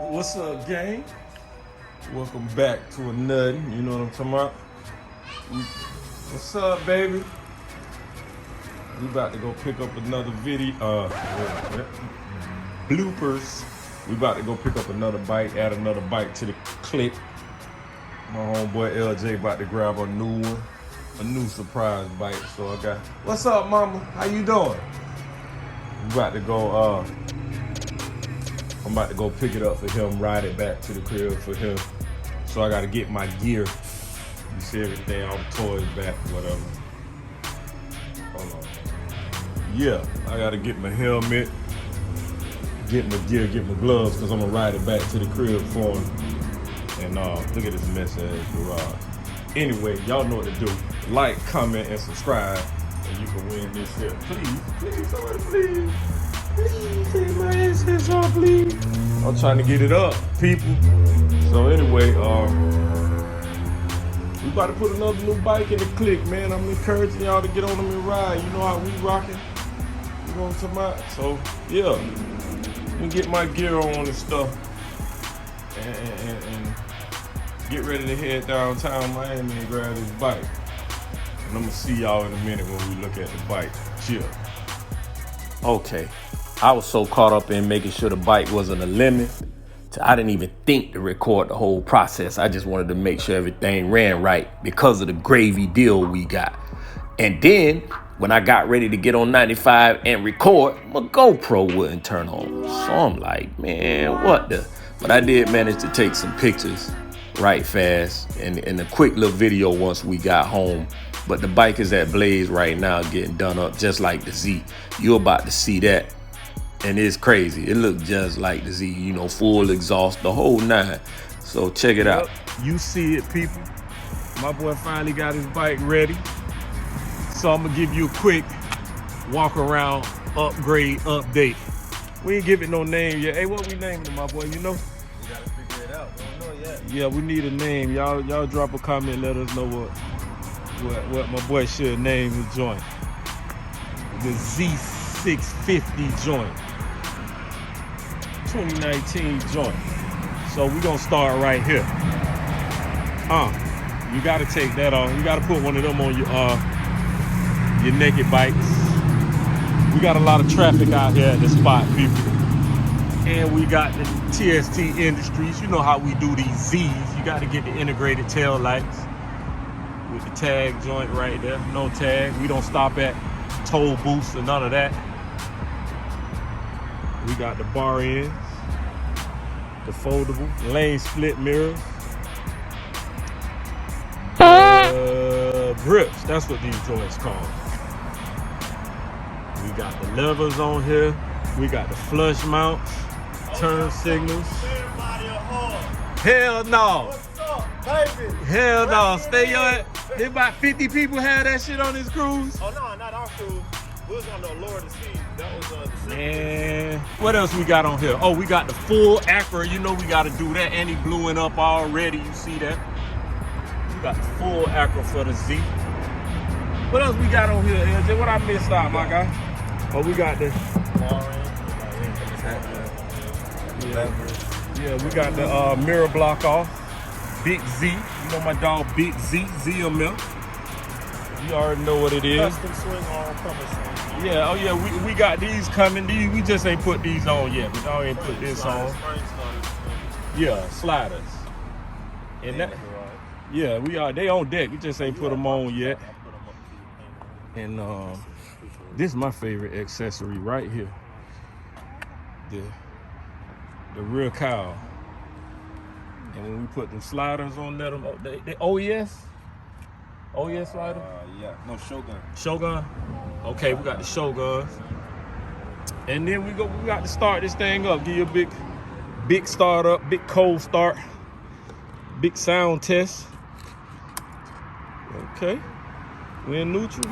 What's up, gang? Welcome back to another, you know what I'm talking about? What's up, baby? We about to go pick up another video, bloopers. We about to go pick up another bike, add another bike to the clip. My homeboy LJ about to grab a new one, a new surprise bike. So I got, what's up, mama? How you doing? We about to go, I'm about to go pick it up for him, ride it back to the crib for him. So I gotta get my gear. You see everything, all the toys back, whatever. Hold on. Yeah, I gotta get my helmet, get my gear, get my gloves, because I'm gonna ride it back to the crib for him. And look at this mess ass garage. Anyway, y'all know what to do. Like, comment, and subscribe, and you can win this here. Please, somebody please. Please, take my ass off, please. I'm trying to get it up, people. So anyway, we about to put another new bike in the click, man. I'm encouraging y'all to get on them and ride. You know how we rocking. You know what I'm talking about? So yeah, let me get my gear on and stuff, and get ready to head downtown Miami and grab this bike. And I'm gonna see y'all in a minute when we look at the bike. Chill. Okay, I was so caught up in making sure the bike wasn't a lemon, I didn't even think to record the whole process. I just wanted to make sure everything ran right because of the gravy deal we got. And then when I got ready to get on 95 and record, my GoPro wouldn't turn on. So I'm like, man, what the? But I did manage to take some pictures right fast and a quick little video once we got home. But the bike is at Blaze right now getting done up just like the Z. You're about to see that. And it's crazy. It looked just like the Z, you know, full exhaust, the whole nine. So check it out. You see it, people. My boy finally got his bike ready. So I'm gonna give you a quick walk around, upgrade, update. We ain't give it no name yet. Hey, what we naming it, my boy, you know? We gotta figure it out. We don't know yet. Yeah, we need a name. Y'all drop a comment, let us know what my boy should name his joint. The Z650 joint. 2019 joint. So we're gonna start right here. You gotta take that off. You gotta put one of them on your naked bikes. We got a lot of traffic out here at the spot, people. And we got the TST Industries. You know how we do these Z's. You gotta get the integrated tail lights with the tag joint right there. No tag. We don't stop at toll booths or none of that. We got the bar ends, the foldable, lane split mirrors, grips, that's what these joints called. We got the levers on here, we got the flush mounts, turn signals. Hell no. What's up, baby? Hell no, stay on. There about 50 people had that shit on this cruise. Oh no, not our cruise. We was on the lower the sea. That was the Man, what else we got on here? Oh, we got the full Acura. You know we got to do that. And he bluing up already. You see that? We got the full Acura for the Z. What else we got on here, LJ? What I missed out, my guy? Oh, we got the... Yeah, we got the mirror block off. Big Z. You know my dog, Big Z. ZML. You already know what it is. Custom swing arm cover swing. Yeah, oh yeah, we got these coming. We just ain't put these on yet. We don't ain't put this on. Yeah, sliders. And that, yeah, they on deck. We just ain't put them on yet. And this is my favorite accessory right here. The rear cowl. And when we put them sliders on them, they OES? OES slider? Yeah, no, Shogun. Shogun? Okay, we got the Shoguns. And then we got to start this thing up. Give you a big start up, big cold start, big sound test. Okay, we're in neutral.